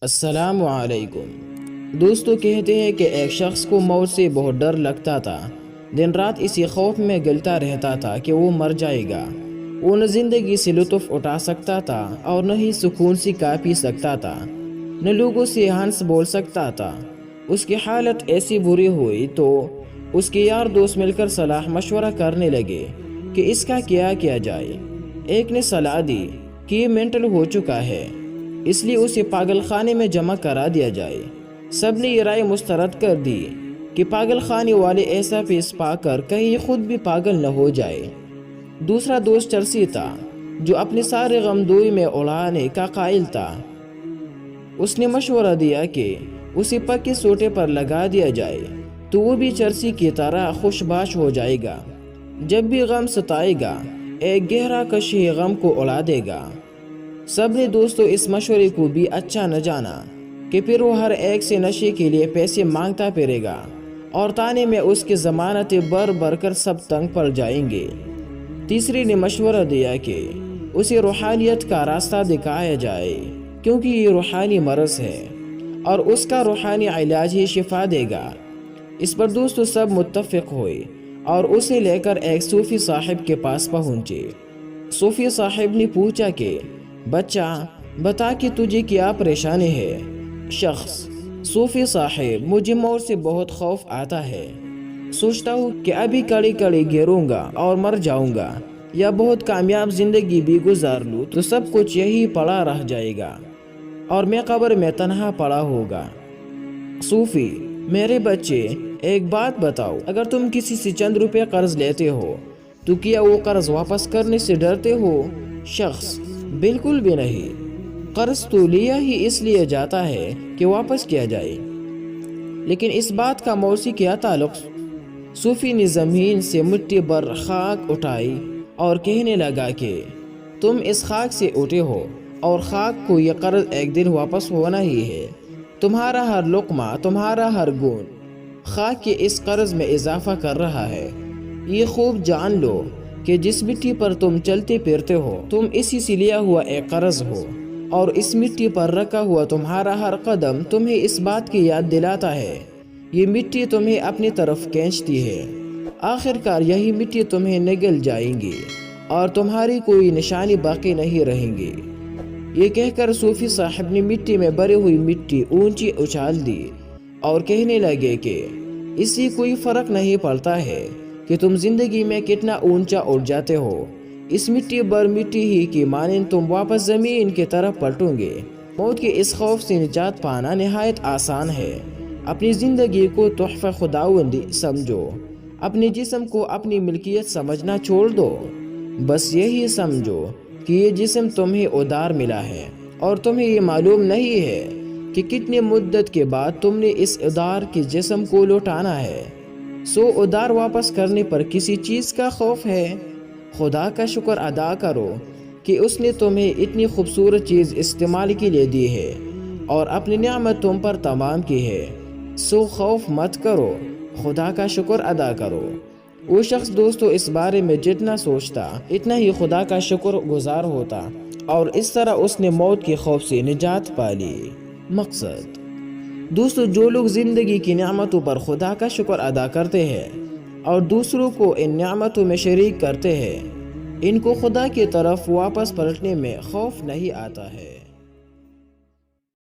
السلام علیکم دوستو، کہتے ہیں کہ ایک شخص کو موت سے بہت ڈر لگتا تھا۔ دن رات اسی خوف میں گلتا رہتا تھا کہ وہ مر جائے گا۔ وہ نہ زندگی سے لطف اٹھا سکتا تھا اور نہ ہی سکون سے کھا پی سکتا تھا، نہ لوگوں سے ہنس بول سکتا تھا۔ اس کی حالت ایسی بری ہوئی تو اس کے یار دوست مل کر صلاح مشورہ کرنے لگے کہ اس کا کیا کیا جائے۔ ایک نے صلاح دی کہ یہ مینٹل ہو چکا ہے، اس لیے اسے پاگل خانے میں جمع کرا دیا جائے۔ سب نے یہ رائے مسترد کر دی کہ پاگل خانے والے ایسا پیش پا کر کہیں خود بھی پاگل نہ ہو جائے۔ دوسرا دوست چرسی تھا جو اپنے سارے غم دوئی میں اڑانے کا قائل تھا۔ اس نے مشورہ دیا کہ اسے پکے سوٹے پر لگا دیا جائے تو وہ بھی چرسی کی طرح خوش باش ہو جائے گا۔ جب بھی غم ستائے گا ایک گہرا کشی غم کو اڑا دے گا۔ سب نے دوستو اس مشورے کو بھی اچھا نہ جانا کہ پھر وہ ہر ایک سے نشے کے لیے پیسے مانگتا پھرے گا اور تانے میں اس کی ضمانتیں بر کر سب تنگ پڑ جائیں گے۔ تیسری نے مشورہ دیا کہ اسے روحانیت کا راستہ دکھایا جائے، کیونکہ یہ روحانی مرض ہے اور اس کا روحانی علاج ہی شفا دے گا۔ اس پر دوستو سب متفق ہوئے اور اسے لے کر ایک صوفی صاحب کے پاس پہنچے۔ صوفی صاحب نے پوچھا کہ بچہ بتا کہ تجھے کیا پریشانی ہے؟ شخص: صوفی صاحب، مجھے موت سے بہت خوف آتا ہے۔ سوچتا ہوں کہ ابھی کڑی کڑی گروں گا اور مر جاؤں گا، یا بہت کامیاب زندگی بھی گزار لوں تو سب کچھ یہی پڑا رہ جائے گا اور میں قبر میں تنہا پڑا ہوگا۔ صوفی: میرے بچے، ایک بات بتاؤ، اگر تم کسی سے چند روپے قرض لیتے ہو تو کیا وہ قرض واپس کرنے سے ڈرتے ہو؟ شخص: بالکل بھی نہیں، قرض تو لیا ہی اس لیے جاتا ہے کہ واپس کیا جائے، لیکن اس بات کا موت سے کیا تعلق؟ صوفی نے زمین سے مٹھی بھر خاک اٹھائی اور کہنے لگا کہ تم اس خاک سے اٹھے ہو اور خاک کو یہ قرض ایک دن واپس ہونا ہی ہے۔ تمہارا ہر لقمہ، تمہارا ہر گون خاک کے اس قرض میں اضافہ کر رہا ہے۔ یہ خوب جان لو کہ جس مٹی پر تم چلتے پھرتے ہو تم اسی سے لیا ہوا ایک قرض ہو، اور اس مٹی پر رکھا ہوا تمہارا ہر قدم تمہیں اس بات کی یاد دلاتا ہے۔ یہ مٹی تمہیں اپنی طرف کھینچتی ہے، آخر کار یہی مٹی تمہیں نگل جائیں گی اور تمہاری کوئی نشانی باقی نہیں رہیں گی۔ یہ کہہ کر صوفی صاحب نے مٹی میں بھری ہوئی مٹی اونچی اچھال دی اور کہنے لگے کہ اس سے کوئی فرق نہیں پڑتا ہے کہ تم زندگی میں کتنا اونچا اٹھ جاتے ہو، اس مٹی بھر مٹی ہی کی مانند تم واپس زمین کی طرف پلٹو گے۔ موت کے اس خوف سے نجات پانا نہایت آسان ہے۔ اپنی زندگی کو تحفہ خداوندی سمجھو، اپنے جسم کو اپنی ملکیت سمجھنا چھوڑ دو۔ بس یہی سمجھو کہ یہ جسم تمہیں ادھار ملا ہے اور تمہیں یہ معلوم نہیں ہے کہ کتنے مدت کے بعد تم نے اس ادھار کے جسم کو لوٹانا ہے۔ سو ادھار واپس کرنے پر کسی چیز کا خوف ہے؟ خدا کا شکر ادا کرو کہ اس نے تمہیں اتنی خوبصورت چیز استعمال کے لیے دی ہے اور اپنی نعمت تم پر تمام کی ہے۔ سو خوف مت کرو، خدا کا شکر ادا کرو۔ وہ شخص دوستو اس بارے میں جتنا سوچتا اتنا ہی خدا کا شکر گزار ہوتا اور اس طرح اس نے موت کے خوف سے نجات پا لی۔ مقصد دوستو، جو لوگ زندگی کی نعمتوں پر خدا کا شکر ادا کرتے ہیں اور دوسروں کو ان نعمتوں میں شریک کرتے ہیں، ان کو خدا کی طرف واپس پلٹنے میں خوف نہیں آتا ہے۔